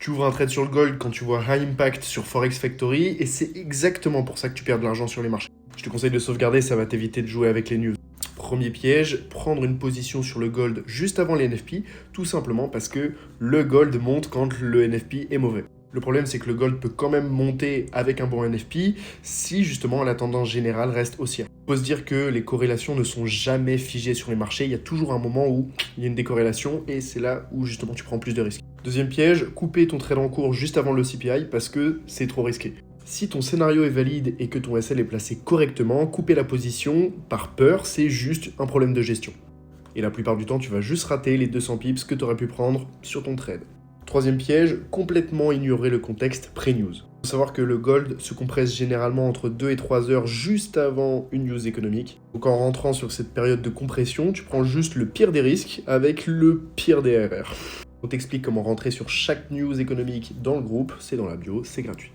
Tu ouvres un trade sur le gold quand tu vois high impact sur Forex Factory et c'est exactement pour ça que tu perds de l'argent sur les marchés. Je te conseille de sauvegarder, ça va t'éviter de jouer avec les news. Premier piège, prendre une position sur le gold juste avant les NFP, tout simplement parce que le gold monte quand le NFP est mauvais. Le problème, c'est que le gold peut quand même monter avec un bon NFP si justement la tendance générale reste haussière. Il faut se dire que les corrélations ne sont jamais figées sur les marchés, il y a toujours un moment où il y a une décorrélation et c'est là où justement tu prends plus de risques. Deuxième piège, couper ton trade en cours juste avant le CPI parce que c'est trop risqué. Si ton scénario est valide et que ton SL est placé correctement, couper la position par peur, c'est juste un problème de gestion. Et la plupart du temps, tu vas juste rater les 200 pips que tu aurais pu prendre sur ton trade. Troisième piège, complètement ignorer le contexte pré-news. Il faut savoir que le gold se compresse généralement entre 2 et 3 heures juste avant une news économique. Donc en rentrant sur cette période de compression, tu prends juste le pire des risques avec le pire des RR. On t'explique comment rentrer sur chaque news économique dans le groupe, c'est dans la bio, c'est gratuit.